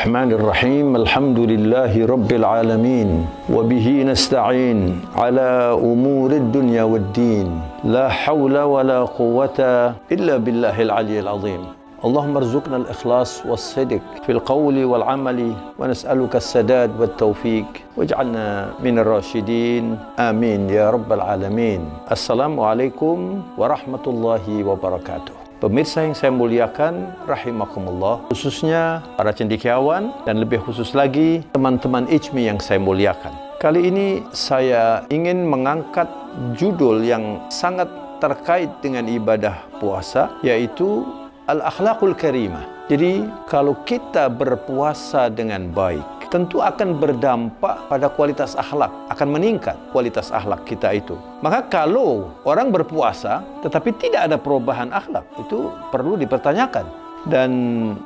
Bismillahirrahmanirrahim. Alhamdulillahi Rabbil alamin. Wabihi nasta'in ala umurid dunya waddin. La hawla wa la quwwata illa billahil aliyyil azim. Allahumma arzuqna al-ikhlas was-sidq fil qawli wal amali wa nas'aluka as-sadad wat tawfiq waj'alna minar rasyidin. Amin ya rabbal alamin. Assalamualaikum warahmatullahi wabarakatuh. Pemirsa yang saya muliakan, rahimakumullah, khususnya para cendekiawan dan lebih khusus lagi teman-teman IJMI yang saya muliakan. Kali ini saya ingin mengangkat judul yang sangat terkait dengan ibadah puasa, yaitu Al-Akhlaqul Karimah. Jadi kalau kita berpuasa dengan baik, tentu akan berdampak pada kualitas akhlak, akan meningkat kualitas akhlak kita itu. Maka kalau orang berpuasa tetapi tidak ada perubahan akhlak, itu perlu dipertanyakan. Dan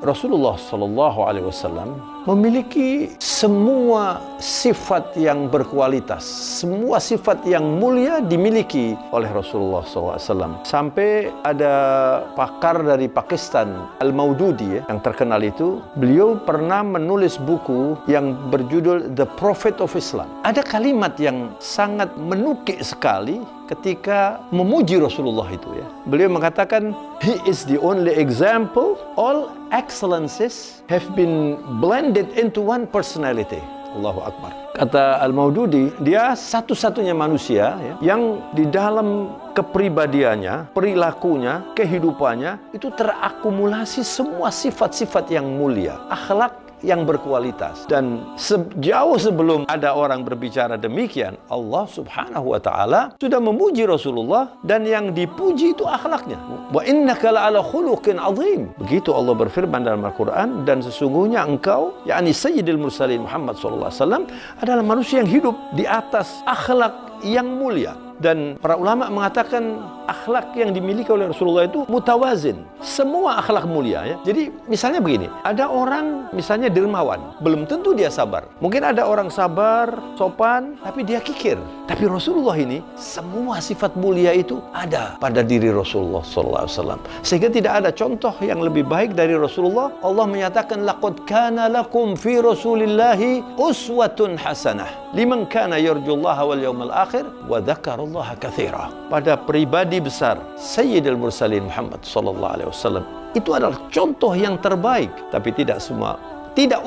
Rasulullah SAW memiliki semua sifat yang berkualitas, semua sifat yang mulia dimiliki oleh Rasulullah SAW. Sampai ada pakar dari Pakistan, Al-Maududi, yang terkenal itu, beliau pernah menulis buku yang berjudul The Prophet of Islam. Ada kalimat yang sangat menukik sekali ketika memuji Rasulullah itu, ya. Beliau mengatakan, "He is the only example. All excellences have been blended into one personality." Allahu Akbar. Kata Al-Maududi, dia satu-satunya manusia, ya, yang di dalam kepribadiannya, perilakunya, kehidupannya itu terakumulasi semua sifat-sifat yang mulia, akhlak yang berkualitas. Dan sejauh sebelum ada orang berbicara demikian, Allah Subhanahu wa ta'ala sudah memuji Rasulullah, dan yang dipuji itu akhlaknya. Wa innaka la'ala khuluqin azim. Begitu Allah berfirman dalam Al-Quran, dan sesungguhnya engkau, yakni Sayyidil Mursalin Muhammad SAW, adalah manusia yang hidup di atas akhlak yang mulia. Dan para ulama mengatakan akhlak yang dimiliki oleh Rasulullah itu mutawazin. Semua akhlak mulia, ya. Jadi misalnya begini, ada orang misalnya dermawan, belum tentu dia sabar. Mungkin ada orang sabar, sopan, tapi dia kikir. Tapi Rasulullah ini, semua sifat mulia itu ada pada diri Rasulullah SAW. Sehingga tidak ada contoh yang lebih baik dari Rasulullah. Allah menyatakan, laqad kana lakum fi Rasulillahi uswatun hasanah liman kana yarjullaha wal yawmal akhir wa dzakarallaha katsira. Pada pribadi besar Sayyidil Mursalin Muhammad sallallahu alaihi wasallam, itu adalah contoh yang terbaik, tapi tidak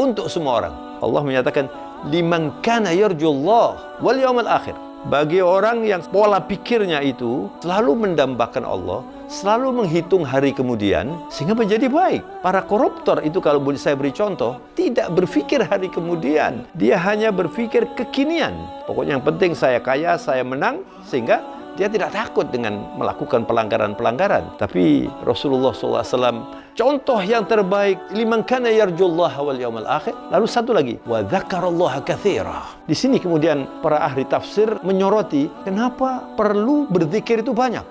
untuk semua orang. Allah menyatakan, liman kana yarjullah wal yawmal akhir. Bagi orang yang pola pikirnya itu selalu mendambakan Allah, selalu menghitung hari kemudian, sehingga menjadi baik. Para koruptor itu, kalau boleh saya beri contoh, tidak berpikir hari kemudian. Dia hanya berpikir kekinian. Pokoknya yang penting saya kaya, saya menang, sehingga dia tidak takut dengan melakukan pelanggaran-pelanggaran. Tapi Rasulullah SAW, contoh yang terbaik, liman kana yarjullaha wal yawmal akhir. Lalu satu lagi, wa dzakarallaha katsira. Di sini kemudian para ahli tafsir menyoroti, kenapa perlu berzikir itu banyak?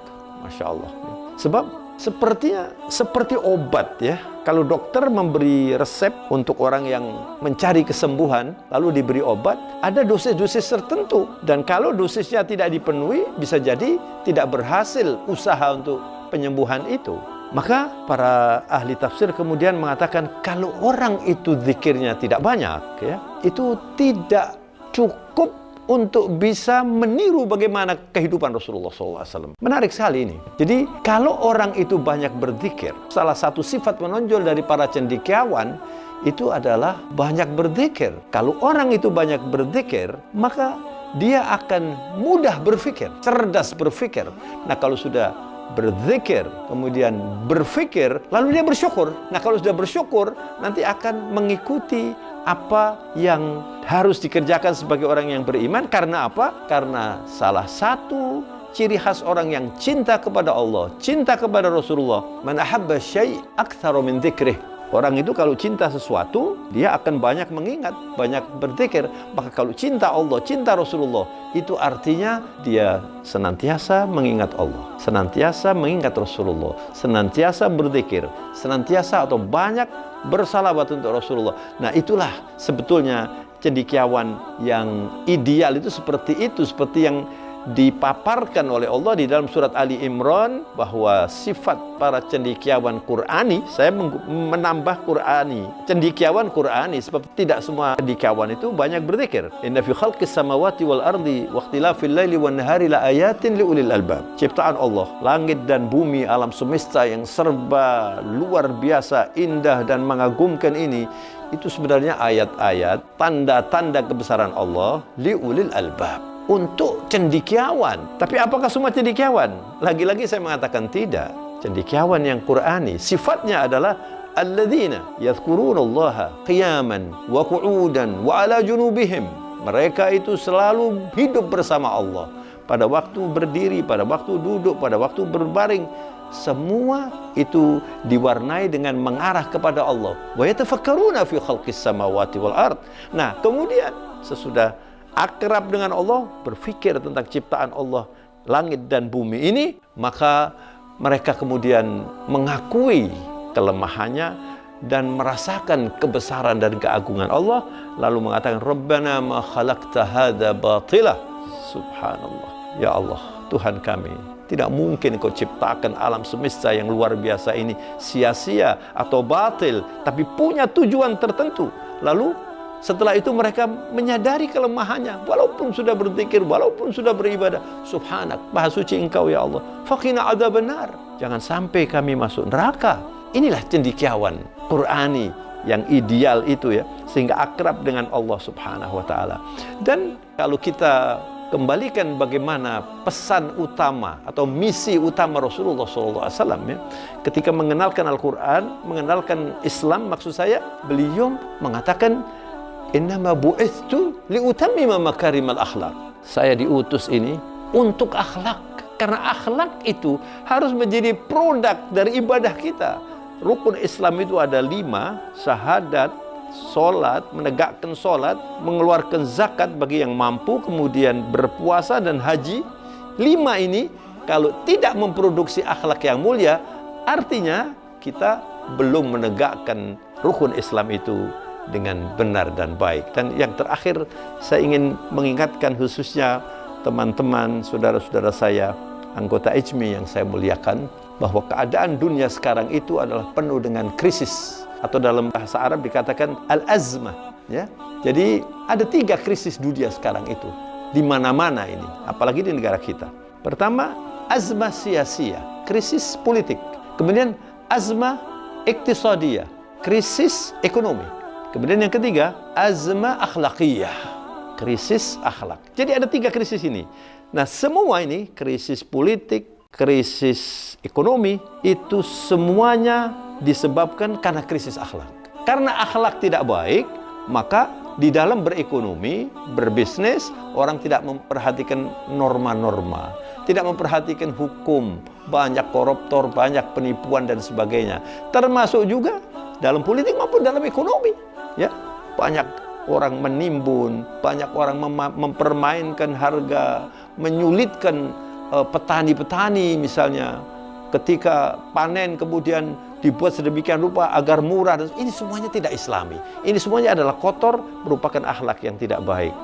Masya Allah. Sebab seperti obat, ya. Kalau dokter memberi resep untuk orang yang mencari kesembuhan, lalu diberi obat, ada dosis-dosis tertentu. Dan kalau dosisnya tidak dipenuhi, bisa jadi tidak berhasil usaha untuk penyembuhan itu. Maka para ahli tafsir kemudian mengatakan, kalau orang itu zikirnya tidak banyak, ya, itu tidak cukup untuk bisa meniru bagaimana kehidupan Rasulullah SAW. Menarik sekali ini. Jadi kalau orang itu banyak berzikir, salah satu sifat menonjol dari para cendekiawan itu adalah banyak berzikir. Kalau orang itu banyak berzikir, maka dia akan mudah berpikir, cerdas berpikir. Nah, kalau sudah berzikir, kemudian berpikir, lalu dia bersyukur. Nah, kalau sudah bersyukur, nanti akan mengikuti apa yang harus dikerjakan sebagai orang yang beriman. Karena apa? Karena salah satu ciri khas orang yang cinta kepada Allah, cinta kepada Rasulullah, man ahabba syai' aktsaru min dzikrih. Orang itu kalau cinta sesuatu, dia akan banyak mengingat, banyak berzikir. Maka kalau cinta Allah, cinta Rasulullah, itu artinya dia senantiasa mengingat Allah, senantiasa mengingat Rasulullah, senantiasa berzikir, senantiasa atau banyak bersalawat untuk Rasulullah. Nah, itulah sebetulnya cendekiawan yang ideal itu seperti itu, seperti yang dipaparkan oleh Allah di dalam surat Ali Imran bahwa sifat para cendekiawan Qur'ani, saya menambah Qur'ani, cendekiawan Qur'ani, sebab tidak semua cendekiawan itu banyak berzikir. Inna fi khalqis samawati wal ardi wa ikhtilafil laili wan nahari la ayatin liulil albab. Ciptaan Allah, langit dan bumi, alam semesta yang serba luar biasa indah dan mengagumkan ini, itu sebenarnya ayat-ayat, tanda-tanda kebesaran Allah liulil albab, untuk cendekiawan. Tapi apakah semua cendekiawan? Lagi-lagi saya mengatakan tidak. Cendekiawan yang Qur'ani sifatnya adalah alladzina yadhkurunallaha qiyaman wa qu'udan wa ala junubihim. Mereka itu selalu hidup bersama Allah pada waktu berdiri, pada waktu duduk, pada waktu berbaring. Semua itu diwarnai dengan mengarah kepada Allah. Wa yatafakkaruna fi khalqis samawati wal ard. Nah, kemudian sesudah akrab dengan Allah, berpikir tentang ciptaan Allah, langit dan bumi ini, maka mereka kemudian mengakui kelemahannya dan merasakan kebesaran dan keagungan Allah, lalu mengatakan, Rabbana ma khalaqta hadza batila. Subhanallah. Ya Allah, Tuhan kami, tidak mungkin Kau ciptakan alam semesta yang luar biasa ini sia-sia atau batil, tapi punya tujuan tertentu. Lalu setelah itu mereka menyadari kelemahannya, walaupun sudah berzikir, walaupun sudah beribadah. Subhanak, Maha Suci Engkau ya Allah. Faqina adzabannar. Jangan sampai kami masuk neraka. Inilah cendekiawan Qur'ani yang ideal itu ya, sehingga akrab dengan Allah Subhanahu wa taala. Dan kalau kita kembalikan bagaimana pesan utama atau misi utama Rasulullah SAW ya, ketika mengenalkan Al-Quran, mengenalkan Islam, maksud saya, beliau mengatakan, innama bu'ithtu liutammima makarimal akhlak. Saya diutus ini untuk akhlak, karena akhlak itu harus menjadi produk dari ibadah kita. Rukun Islam itu ada 5, syahadat, solat, menegakkan solat, mengeluarkan zakat bagi yang mampu, kemudian berpuasa dan haji. 5 ini kalau tidak memproduksi akhlak yang mulia, artinya kita belum menegakkan rukun Islam itu dengan benar dan baik. Dan yang terakhir, saya ingin mengingatkan khususnya teman-teman, saudara-saudara saya, anggota IJMI yang saya muliakan, bahwa keadaan dunia sekarang itu adalah penuh dengan krisis, atau dalam bahasa Arab dikatakan al-azmah ya. Jadi ada 3 krisis dunia sekarang itu di mana-mana ini, apalagi di negara kita. Pertama, azmah sia-sia, krisis politik. Kemudian azmah iktisadiyah, krisis ekonomi. Kemudian yang ketiga, azmah akhlaqiyah, krisis akhlak. Jadi ada 3 krisis ini. Nah, semua ini, krisis politik, krisis ekonomi, itu semuanya disebabkan karena krisis akhlak. Karena akhlak tidak baik, maka di dalam berekonomi, berbisnis, orang tidak memperhatikan norma-norma, tidak memperhatikan hukum, banyak koruptor, banyak penipuan dan sebagainya. Termasuk juga dalam politik maupun dalam ekonomi. Ya, banyak orang menimbun, banyak orang mempermainkan harga, menyulitkan petani-petani misalnya. Ketika panen kemudian dibuat sedemikian rupa agar murah, dan ini semuanya tidak Islami. Ini semuanya adalah kotor, merupakan akhlak yang tidak baik.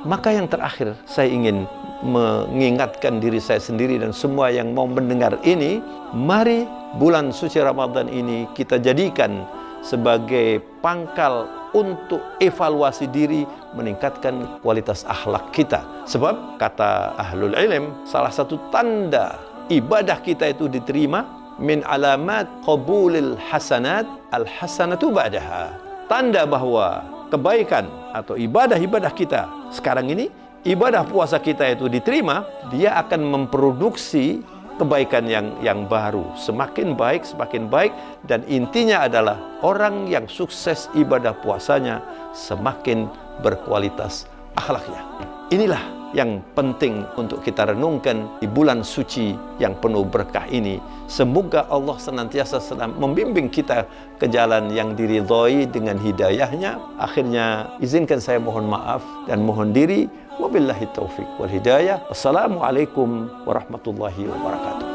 Maka yang terakhir, saya ingin mengingatkan diri saya sendiri dan semua yang mau mendengar ini, mari bulan suci Ramadan ini kita jadikan sebagai pangkal untuk evaluasi diri, meningkatkan kualitas akhlak kita. Sebab kata ahlul ilm, salah satu tanda ibadah kita itu diterima, min alamat qabulil hasanat al-hasanatu ba'daha. Tanda bahwa kebaikan atau ibadah-ibadah kita sekarang ini, ibadah puasa kita itu diterima, dia akan memproduksi kebaikan yang baru, semakin baik, dan intinya adalah orang yang sukses ibadah puasanya semakin berkualitas akhlaknya. Inilah yang penting untuk kita renungkan di bulan suci yang penuh berkah ini. Semoga Allah senantiasa membimbing kita ke jalan yang diridhoi dengan hidayahnya. Akhirnya izinkan saya mohon maaf dan mohon diri. Wabillahi taufiq wal hidayah. Wassalamualaikum warahmatullahi wabarakatuh.